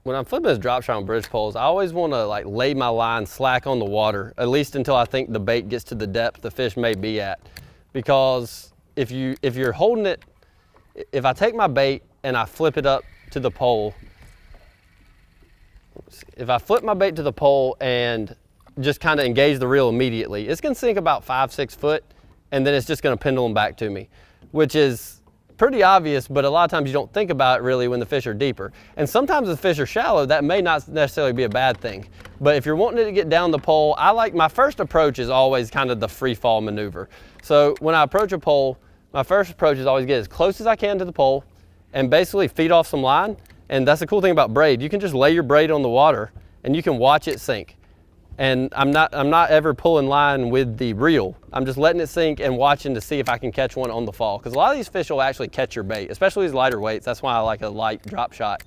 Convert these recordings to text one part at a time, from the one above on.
When I'm flipping this drop shot on bridge poles, I always want to like lay my line slack on the water, at least until I think the bait gets to the depth the fish may be at. Because if you're holding it, if I take my bait and I flip it up to the pole, if I flip my bait to the pole and just kind of engage the reel immediately, it's gonna sink about 5-6 foot, and then it's just gonna pendulum back to me, which is pretty obvious, but a lot of times you don't think about it really when the fish are deeper. And sometimes the fish are shallow, that may not necessarily be a bad thing. But if you're wanting it to get down the pole, my first approach is always kind of the free fall maneuver. So when I approach a pole, my first approach is always get as close as I can to the pole and basically feed off some line. And that's the cool thing about braid. You can just lay your braid on the water and you can watch it sink. And I'm not ever pulling line with the reel. I'm just letting it sink and watching to see if I can catch one on the fall. Because a lot of these fish will actually catch your bait, especially these lighter weights. That's why I like a light drop shot.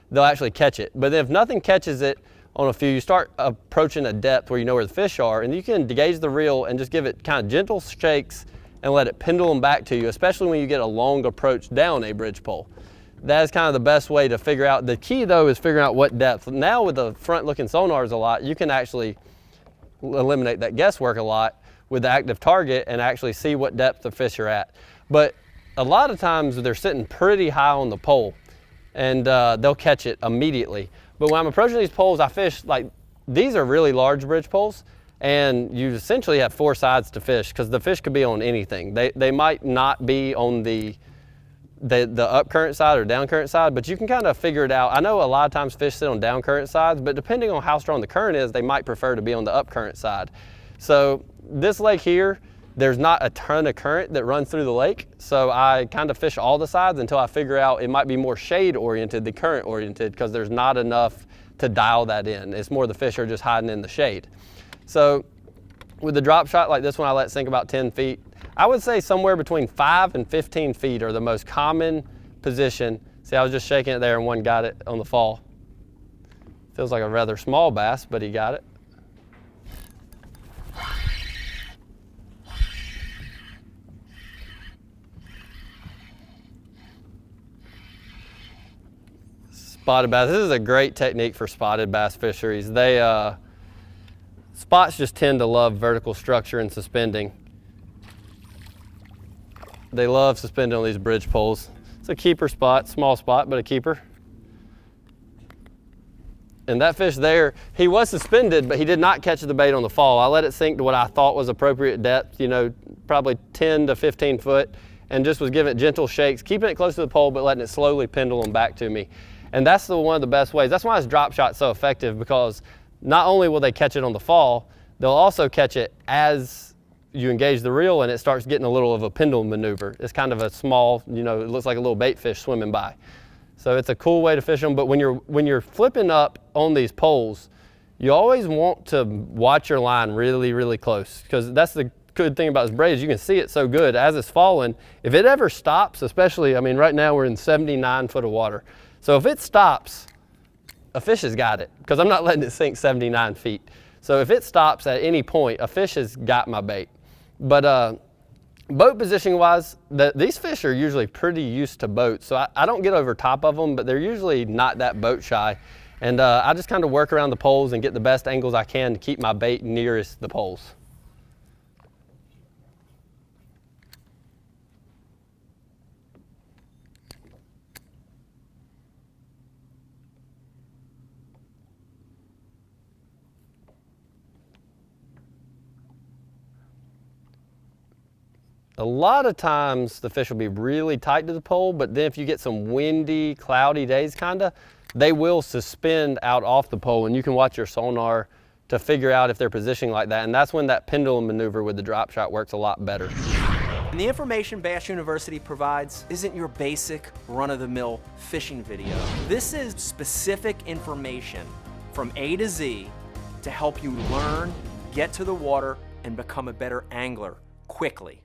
They'll actually catch it. But then if nothing catches it on a few, you start approaching a depth where you know where the fish are, and you can engage the reel and just give it kind of gentle shakes and let it pendulum back to you, especially when you get a long approach down a bridge pole. That is kind of the best way to figure out. The key though is figuring out what depth. Now with the front looking sonars a lot, you can actually eliminate that guesswork a lot with the active target and actually see what depth the fish are at. But a lot of times they're sitting pretty high on the pole and they'll catch it immediately. But when I'm approaching these poles, I fish like, these are really large bridge poles, and you essentially have 4 sides to fish because the fish could be on anything. They might not be on the up current side or down current side, but you can kind of figure it out. I know a lot of times fish sit on down current sides, but depending on how strong the current is, they might prefer to be on the up current side. So this lake here, there's not a ton of current that runs through the lake. So I kind of fish all the sides until I figure out it might be more shade oriented than current oriented, because there's not enough to dial that in. It's more the fish are just hiding in the shade. So with the drop shot like this one, I let sink about 10 feet. I would say somewhere between 5 and 15 feet are the most common position. See, I was just shaking it there and one got it on the fall. Feels like a rather small bass, but he got it. Spotted bass. This is a great technique for spotted bass fisheries. Spots just tend to love vertical structure and suspending. They love suspending on these bridge poles. It's a keeper spot, small spot, but a keeper. And that fish there, he was suspended, but he did not catch the bait on the fall. I let it sink to what I thought was appropriate depth, you know, probably 10 to 15 foot, and just was giving it gentle shakes, keeping it close to the pole, but letting it slowly pendulum back to me. And that's one of the best ways. That's why this drop shot's so effective, because not only will they catch it on the fall, they'll also catch it as you engage the reel and it starts getting a little of a pendulum maneuver. It's kind of a small, you know, it looks like a little bait fish swimming by. So it's a cool way to fish them. But when you're flipping up on these poles, you always want to watch your line really, really close, because that's the good thing about this braid is you can see it so good as it's falling. If it ever stops, especially, I mean, right now we're in 79 foot of water. So if it stops, a fish has got it, because I'm not letting it sink 79 feet. So if it stops at any point, a fish has got my bait. But boat positioning wise, these fish are usually pretty used to boats. So I don't get over top of them, but they're usually not that boat shy. And I just kind of work around the poles and get the best angles I can to keep my bait nearest the poles. A lot of times the fish will be really tight to the pole, but then if you get some windy, cloudy days kinda, they will suspend out off the pole, and you can watch your sonar to figure out if they're positioning like that. And that's when that pendulum maneuver with the drop shot works a lot better. And the information Bass University provides isn't your basic run-of-the-mill fishing video. This is specific information from A to Z to help you learn, get to the water, and become a better angler quickly.